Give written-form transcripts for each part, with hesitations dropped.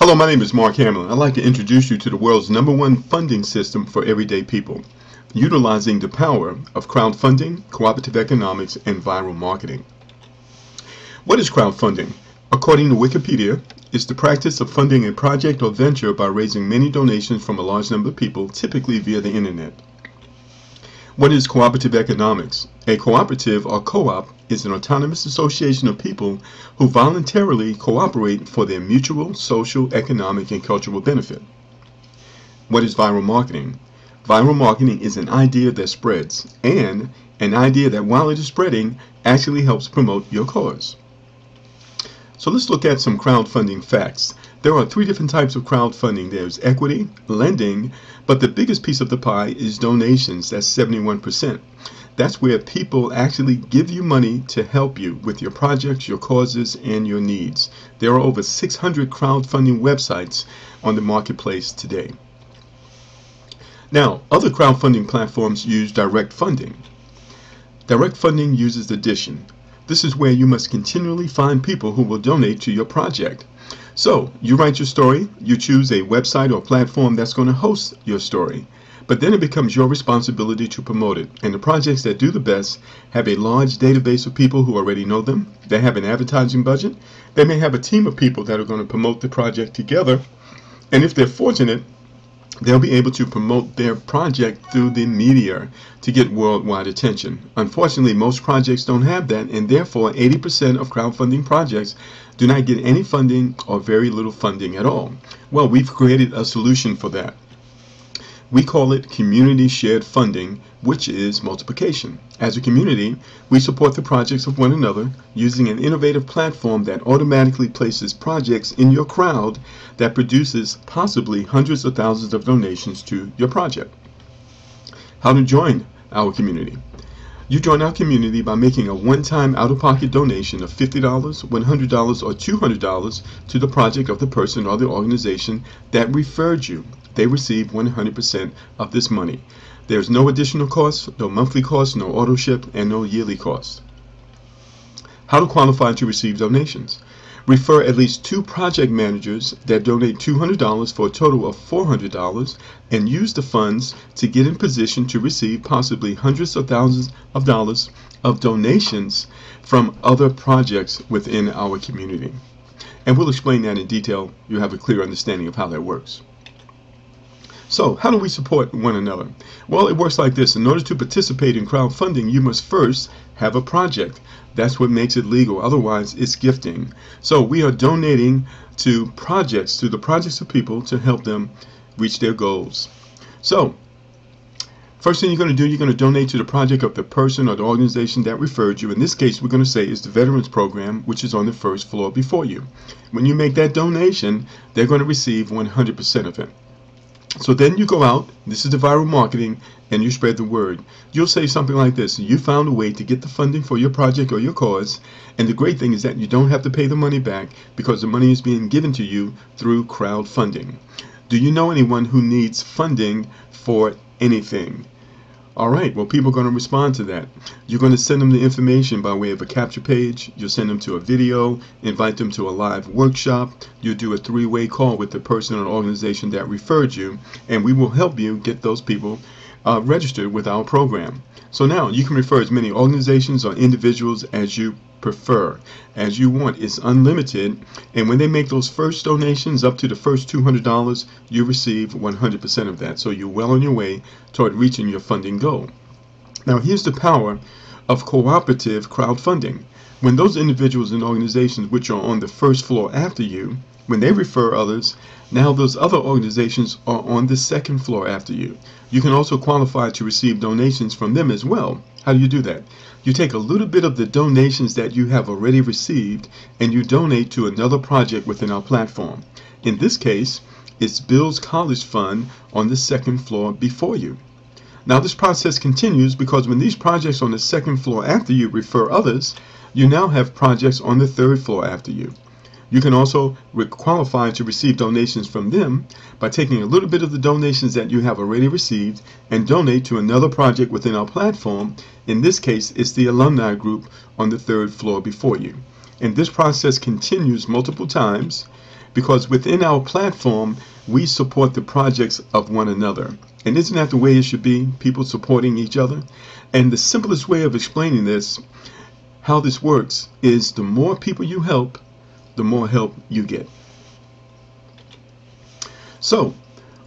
Hello, my name is Mark Hamlin. I'd like to introduce you to the world's #1 funding system for everyday people, utilizing the power of crowdfunding, cooperative economics, and viral marketing. What is crowdfunding? According to Wikipedia, it's the practice of funding a project or venture by raising many donations from a large number of people, typically via the internet. What is cooperative economics? A cooperative or co-op is an autonomous association of people who voluntarily cooperate for their mutual, social, economic, and cultural benefit. What is viral marketing? Viral marketing is an idea that spreads, and an idea that while it is spreading, actually helps promote your cause. So let's look at some crowdfunding facts. There are 3 different types of crowdfunding. There's equity, lending, but the biggest piece of the pie is donations. That's 71%. That's where people actually give you money to help you with your projects, your causes, and your needs. There are over 600 crowdfunding websites on the marketplace today. Now, other crowdfunding platforms use direct funding. Direct funding uses addition. This is where you must continually find people who will donate to your project. So, you write your story, you choose a website or platform that's going to host your story, but then it becomes your responsibility to promote it. And the projects that do the best have a large database of people who already know them. They have an advertising budget. They may have a team of people that are going to promote the project together. And if they're fortunate, they'll be able to promote their project through the media to get worldwide attention. Unfortunately, most projects don't have that, and therefore 80% of crowdfunding projects do not get any funding or very little funding at all. Well, we've created a solution for that. We call it community shared funding, which is multiplication. As a community, we support the projects of one another using an innovative platform that automatically places projects in your crowd that produces possibly hundreds of thousands of donations to your project. How to join our community? You join our community by making a one-time out-of-pocket donation of $50, $100, or $200 to the project of the person or the organization that referred you. They receive 100% of this money. There's no additional cost, no monthly cost, no auto ship, and no yearly cost. How to qualify to receive donations? Refer at least 2 project managers that donate $200 for a total of $400 and use the funds to get in position to receive possibly hundreds of thousands of dollars of donations from other projects within our community. And we'll explain that in detail. You have a clear understanding of how that works. So, how do we support one another? Well, it works like this. In order to participate in crowdfunding, you must first have a project. That's what makes it legal. Otherwise, it's gifting. So, we are donating to the projects of people to help them reach their goals. So, first thing you're going to do, you're going to donate to the project of the person or the organization that referred you. In this case, we're going to say it's the Veterans Program, which is on the first floor before you. When you make that donation, they're going to receive 100% of it. So then you go out, this is the viral marketing, and you spread the word. You'll say something like this: you found a way to get the funding for your project or your cause, and the great thing is that you don't have to pay the money back because the money is being given to you through crowdfunding. Do you know anyone who needs funding for anything? Alright, well, people are going to respond to that. You're going to send them the information by way of a capture page. You'll send them to a video, invite them to a live workshop. You'll do a 3-way call with the person or organization that referred you, and we will help you get those people registered with our program. So now you can refer as many organizations or individuals as you prefer, as you want. It's unlimited, and when they make those first donations up to the first $200, you receive 100% of that. So you're well on your way toward reaching your funding goal. Now here's the power of cooperative crowdfunding. When those individuals and organizations which are on the first floor after you, when they refer others, now those other organizations are on the second floor after you. You can also qualify to receive donations from them as well. How do you do that? You take a little bit of the donations that you have already received and you donate to another project within our platform. In this case, it's Bill's College Fund on the second floor before you. Now this process continues because when these projects on the second floor after you refer others, you now have projects on the third floor after you. You can also qualify to receive donations from them by taking a little bit of the donations that you have already received and donate to another project within our platform. In this case, it's the alumni group on the third floor before you. And this process continues multiple times because within our platform, we support the projects of one another. And isn't that the way it should be? People supporting each other? And the simplest way of explaining this, how this works, is the more people you help, the more help you get. So,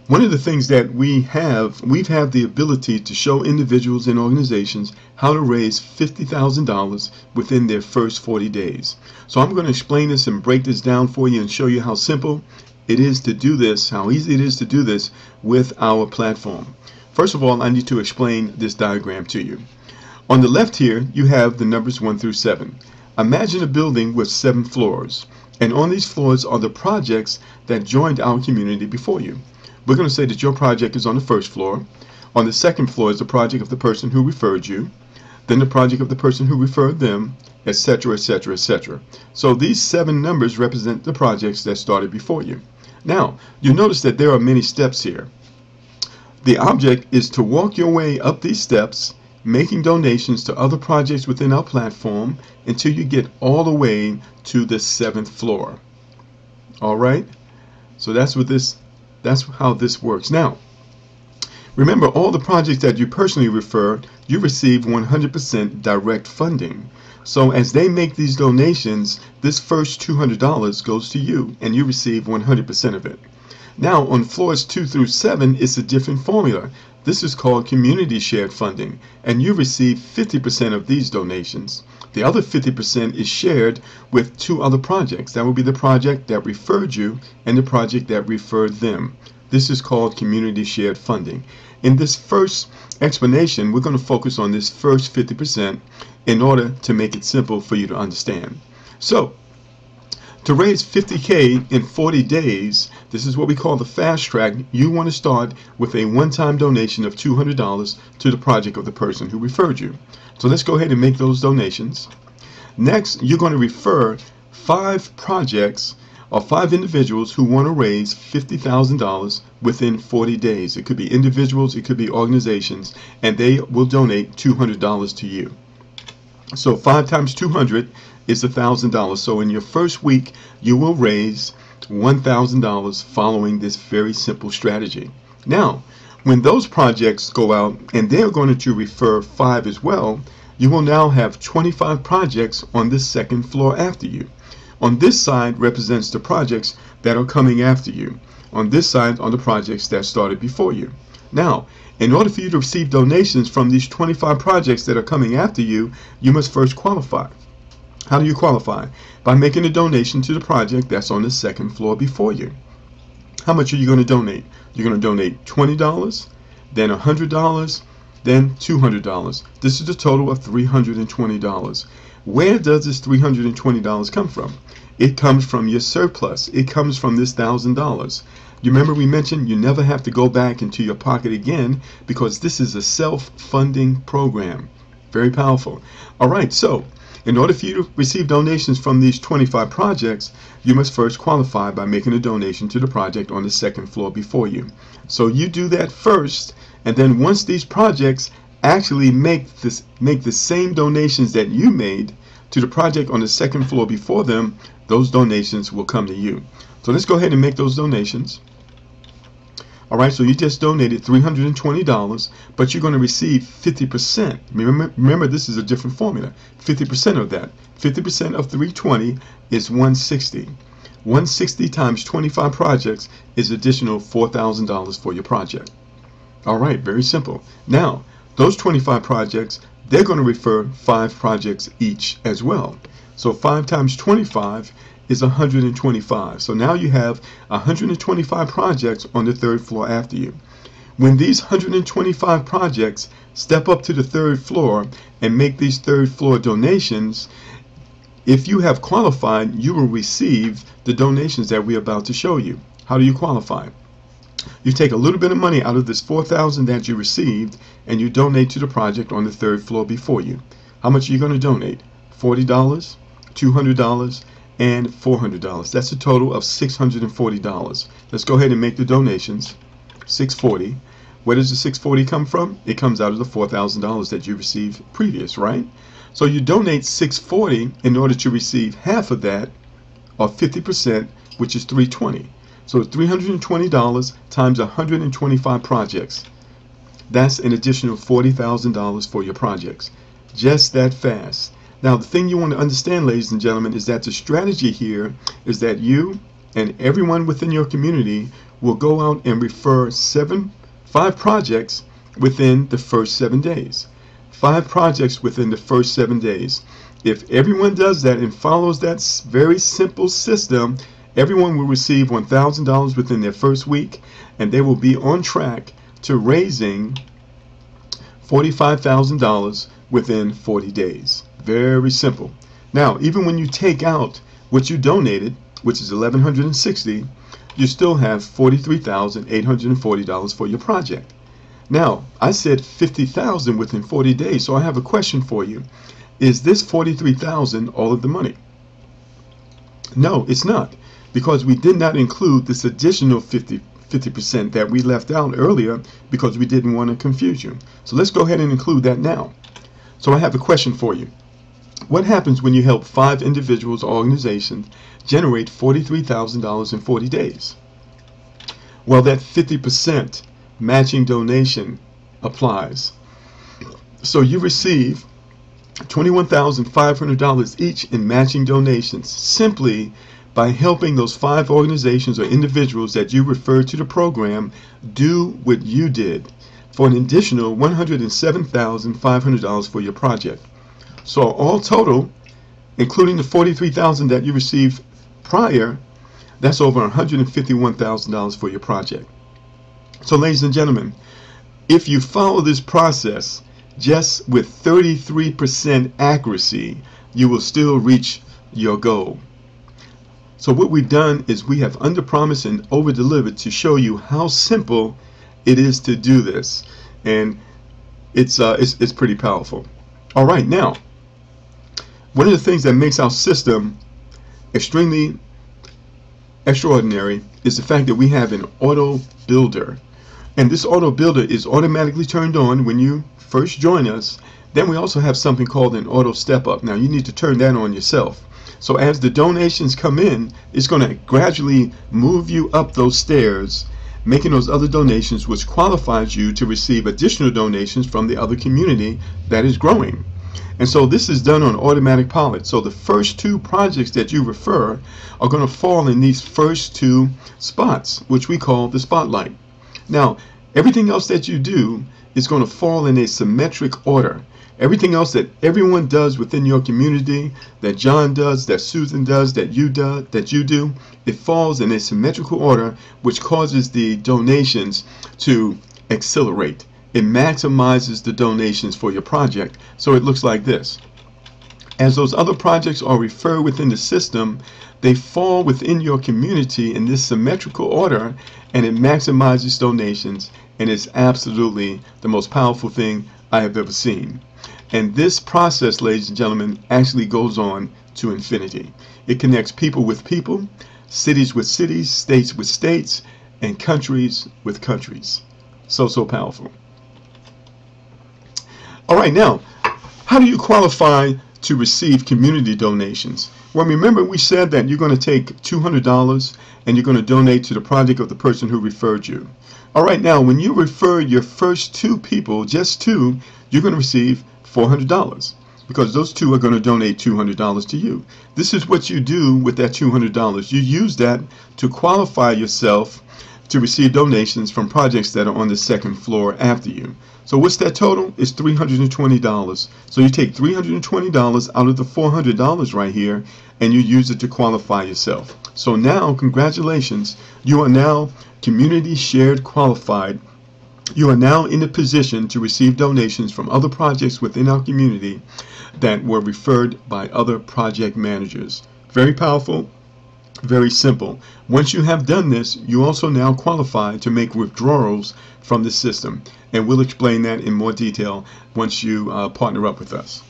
one of the things that we've had the ability to show individuals and organizations how to raise $50,000 within their first 40 days. So I'm going to explain this and break this down for you and show you how simple it is to do this, how easy it is to do this with our platform. First of all, I need to explain this diagram to you. On the left here, you have the numbers 1 through 7. Imagine a building with 7 floors, and on these floors are the projects that joined our community before you. We're going to say that your project is on the first floor. On the second floor is the project of the person who referred you, then the project of the person who referred them, etc., etc., etc. So these 7 numbers represent the projects that started before you. Now, you notice that there are many steps here. The object is to walk your way up these steps, making donations to other projects within our platform until you get all the way to the 7th floor. All right? So that's how this works. Now, remember, all the projects that you personally refer, you receive 100% direct funding. So as they make these donations, this first $200 goes to you, and you receive 100% of it. Now, on floors 2 through 7, it's a different formula. This is called community shared funding, and you receive 50% of these donations. The other 50% is shared with 2 other projects. That would be the project that referred you and the project that referred them. This is called community shared funding. In this first explanation, we're going to focus on this first 50% in order to make it simple for you to understand. So, to raise $50K in 40 days, this is what we call the fast track. You want to start with a one-time donation of $200 to the project of the person who referred you. So let's go ahead and make those donations. Next, you're going to refer 5 projects or 5 individuals who want to raise $50,000 within 40 days. It could be individuals, it could be organizations, and they will donate $200 to you. So 5 times 200 is $1,000. So in your first week, you will raise $1,000 following this very simple strategy. Now, when those projects go out and they're going to refer 5 as well, you will now have 25 projects on the second floor after you. On this side represents the projects that are coming after you. On this side are the projects that started before you. Now, in order for you to receive donations from these 25 projects that are coming after you, you must first qualify. How do you qualify? By making a donation to the project that's on the second floor before you. How much are you going to donate? You're going to donate $20, then $100, then $200. This is a total of $320. Where does this $320 come from? It comes from your surplus. It comes from this $1,000. You remember we mentioned you never have to go back into your pocket again because this is a self-funding program. Very powerful. All right, so in order for you to receive donations from these 25 projects, you must first qualify by making a donation to the project on the second floor before you. So you do that first, and then once these projects actually make the same donations that you made to the project on the second floor before them, those donations will come to you. So let's go ahead and make those donations. All right, so you just donated $320, but you're going to receive 50%. Remember, this is a different formula. 50% of that. 50% of 320 is 160. 160 times 25 projects is additional $4,000 for your project. All right, very simple. Now, those 25 projects, they're going to refer 5 projects each as well. So 5 times 25 is 125. So now you have 125 projects on the third floor after you. When these 125 projects step up to the third floor and make these third floor donations, if you have qualified, you will receive the donations that we're about to show you. How do you qualify? You take a little bit of money out of this $4,000 that you received and you donate to the project on the third floor before you. How much are you going to donate? $40, $200, and $400. That's a total of $640. Let's go ahead and make the donations. $640. Where does the $640 come from? It comes out of the $4,000 that you received previous, right? So you donate $640 in order to receive half of that, or 50%, which is $320. So $320 times 125 projects. That's an additional $40,000 for your projects. Just that fast. Now, the thing you want to understand, ladies and gentlemen, is that the strategy here is that you and everyone within your community will go out and refer 5 projects within the first 7 days. 5 projects within the first 7 days. If everyone does that and follows that very simple system, everyone will receive $1,000 within their first week, and they will be on track to raising $45,000 within 40 days. Very simple. Now, even when you take out what you donated, which is $1,160, you still have $43,840 for your project. Now, I said $50,000 within 40 days, so I have a question for you. Is this $43,000 all of the money? No, it's not, because we did not include this additional 50% that we left out earlier because we didn't want to confuse you. So let's go ahead and include that now. So I have a question for you. What happens when you help 5 individuals or organizations generate $43,000 in 40 days? Well, that 50% matching donation applies. So you receive $21,500 each in matching donations simply by helping those 5 organizations or individuals that you referred to the program do what you did, for an additional $107,500 for your project. So all total, including the $43,000 that you received prior, that's over $151,000 for your project. So ladies and gentlemen, if you follow this process just with 33% accuracy, you will still reach your goal. So what we've done is we have underpromised and overdelivered to show you how simple it is to do this, and it's pretty powerful. All right, now, one of the things that makes our system extremely extraordinary is the fact that we have an auto builder, and this auto builder is automatically turned on when you first join us. Then we also have something called an auto step up. Now you need to turn that on yourself. So as the donations come in, it's going to gradually move you up those stairs, making those other donations, which qualifies you to receive additional donations from the other community that is growing. And so this is done on automatic pilot. So the first 2 projects that you refer are going to fall in these first 2 spots, which we call the spotlight. Now, everything else that you do is going to fall in a symmetric order. Everything else that everyone does within your community, that John does, that Susan does, that you do, it falls in a symmetrical order, which causes the donations to accelerate. It maximizes the donations for your project. So it looks like this. As those other projects are referred within the system, they fall within your community in this symmetrical order, and it maximizes donations, and it's absolutely the most powerful thing I have ever seen. And this process, ladies and gentlemen, actually goes on to infinity. It connects people with people, cities with cities, states with states, and countries with countries. So powerful. All right, now, how do you qualify to receive community donations? Well, remember we said that you're going to take $200 and you're going to donate to the project of the person who referred you. All right, now, when you refer your first 2 people, just 2, you're going to receive $400 because those 2 are going to donate $200 to you. This is what you do with that $200. You use that to qualify yourself to receive donations from projects that are on the 2nd floor after you. So what's that total? It's $320. So you take $320 out of the $400 right here, and you use it to qualify yourself. So now, congratulations, you are now community shared qualified. You are now in a position to receive donations from other projects within our community that were referred by other project managers. Very powerful. Very simple. Once you have done this, you also now qualify to make withdrawals from the system, and we'll explain that in more detail once you partner up with us.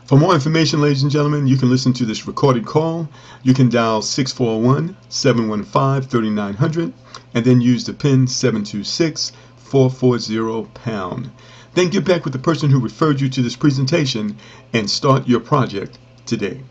For more information, ladies and gentlemen, you can listen to this recorded call. You can dial 641-715-3900 and then use the PIN 726-440#. Then get back with the person who referred you to this presentation and start your project today.